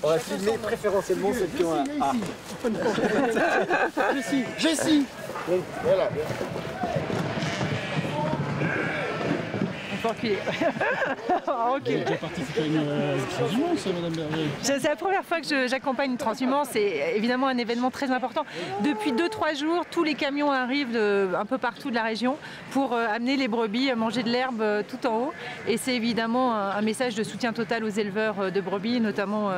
On va filmer préférentiellement celles qui ont un A. Jessie. Voilà. Enculé. Ok. Vous avez déjà participé à une transhumance, Madame Berger? C'est la première fois que j'accompagne une transhumance, c'est évidemment un événement très important. Depuis 2-3 jours, tous les camions arrivent un peu partout de la région pour amener les brebis à manger de l'herbe tout en haut. Et c'est évidemment un message de soutien total aux éleveurs de brebis, notamment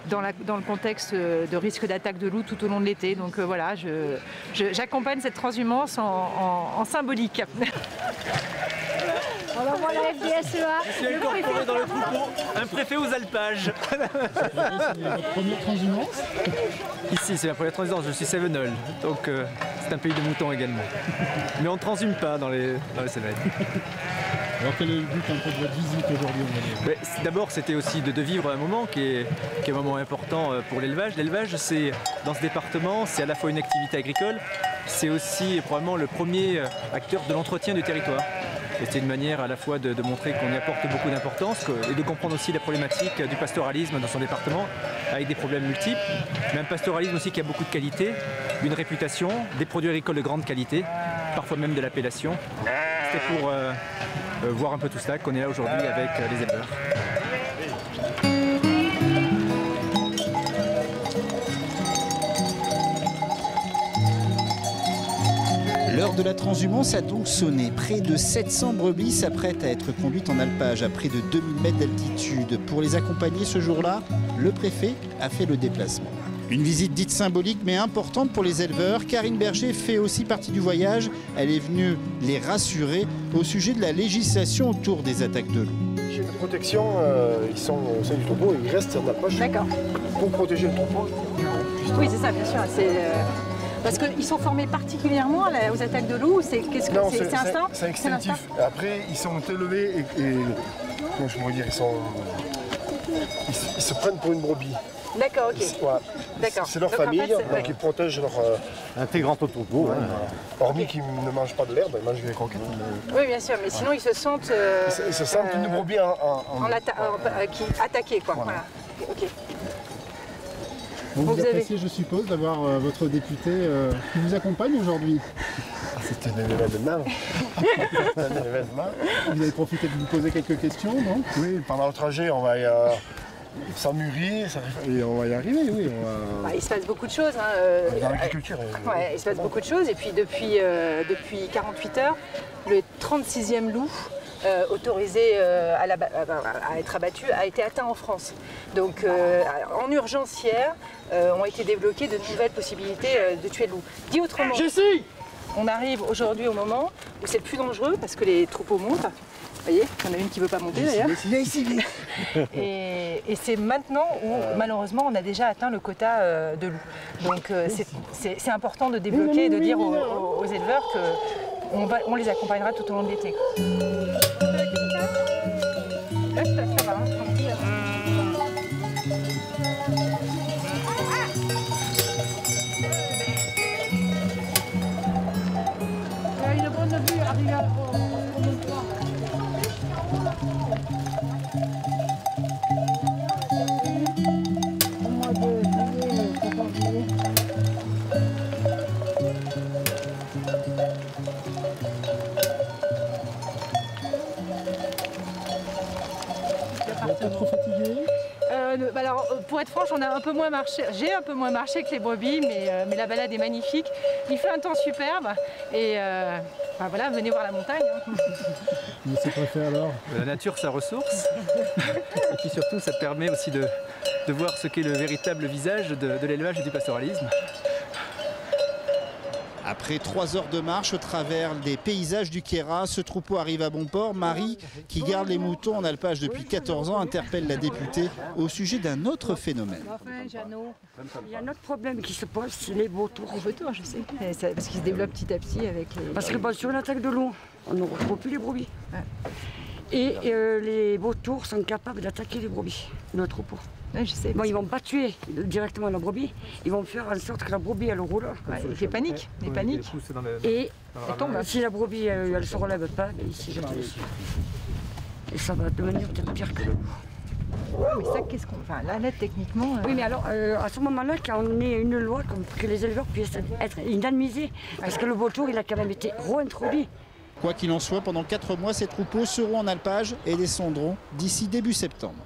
dans le contexte de risque d'attaque de loups tout au long de l'été. Donc voilà, j'accompagne cette transhumance en symbolique. Alors voilà FDSEA. Je suis incorporé dans le troupeau, un préfet aux alpages. C'est votre première transhumance? Ici, c'est ma première transhumance, je suis Sevenol, donc c'est un pays de moutons également. Mais on ne transhume pas dans les Cévennes. Alors quel est le but un peu de votre visite aujourd'hui? D'abord, c'était aussi de vivre un moment qui est un moment important pour l'élevage. L'élevage, c'est dans ce département, c'est à la fois une activité agricole, c'est aussi probablement le premier acteur de l'entretien du territoire. Et c'est une manière à la fois de montrer qu'on y apporte beaucoup d'importance et de comprendre aussi la problématique du pastoralisme dans son département, avec des problèmes multiples, mais un pastoralisme aussi qui a beaucoup de qualité, une réputation, des produits agricoles de grande qualité, parfois même de l'appellation. C'était pour voir un peu tout ça qu'on est là aujourd'hui avec les éleveurs. L'heure de la transhumance a donc sonné. Près de 700 brebis s'apprêtent à être conduites en alpage à près de 2000 mètres d'altitude. Pour les accompagner ce jour-là, le préfet a fait le déplacement. Une visite dite symbolique mais importante pour les éleveurs. Karine Berger fait aussi partie du voyage. Elle est venue les rassurer au sujet de la législation autour des attaques de loups. Chez de protection, ils sont au sein du troupeau, ils restent en alpage. D'accord. Pour protéger le troupeau. Oui, c'est ça, bien sûr. Parce qu'ils sont formés particulièrement aux attaques de loups. C'est instinct? C'est instinctif. Après, ils sont élevés et comment je pourrais dire, ils se prennent pour une brebis. D'accord, ok. Voilà. D'accord. C'est leur Donc, famille, en fait, donc ils protègent leur Intégrant au troupeau. Voilà. Hormis qu'ils ne mangent pas de l'herbe, ils mangent des croquettes. Oui, bien sûr, mais sinon ils se sentent. Ils se sentent une brebis qui attaquée, quoi. Voilà. Ok. Vous appréciez, je suppose, d'avoir votre député qui vous accompagne aujourd'hui. C'est un événement. C'est un événement. Vous avez profité de vous poser quelques questions, non? Oui, pendant le trajet, on va ça mûrit, et on va y arriver, oui. Il se passe beaucoup de choses. Dans l'agriculture. Il se passe beaucoup de choses. Et puis depuis 48 heures, le 36e loup autorisé à être abattu a été atteint en France. Donc en urgence hier, ont été débloquées de nouvelles possibilités de tuer le loup. Dit autrement, on arrive aujourd'hui au moment où c'est le plus dangereux parce que les troupeaux montent. Vous voyez, il y en a une qui ne veut pas monter d'ailleurs. Et c'est maintenant où malheureusement on a déjà atteint le quota de loups. Donc c'est important de débloquer et de dire aux éleveurs qu'on les accompagnera tout au long de l'été. Ça va, tranquille. Une bonne vue, arriver au montoir. Au mois de juillet, 14 juillet. Vous êtes pas trop fatigué? Alors, pour être franche, on a un peu moins marché. J'ai un peu moins marché que les brebis, mais la balade est magnifique. Il fait un temps superbe et voilà, venez voir la montagne. Monsieur le préfet alors? La nature, sa ressource. Et puis surtout, ça permet aussi de voir ce qu'est le véritable visage de l'élevage et du pastoralisme. Après 3 heures de marche au travers des paysages du Queyras, ce troupeau arrive à bon port. Marie, qui garde les moutons en alpage depuis 14 ans, interpelle la députée au sujet d'un autre phénomène. Il y a un autre problème qui se pose, c'est les vautours. Les vautours, je sais. Parce qu'ils se développent petit à petit avec les... Parce que sur une attaque de loup, on ne retrouve plus les brebis. Ouais. Et les vautours sont capables d'attaquer les brebis, le troupeau. Ouais, je sais. Bon, ils ne vont pas tuer directement la brebis, ils vont faire en sorte que la brebis elle roule. Ouais, il fait panique, il panique. Et elle tombe. Si la brebis elle ne se relève pas, ici je te laisse. Et ça va devenir peut-être pire que le loup. Mais ça, qu'est-ce qu'on... Enfin, là, techniquement... Oui, mais alors, à ce moment-là, quand on ait une loi comme que les éleveurs puissent être indemnisés, parce que le vautour, il a quand même été réintroduit. Quoi qu'il en soit, pendant 4 mois, ces troupeaux seront en alpage et descendront d'ici début septembre.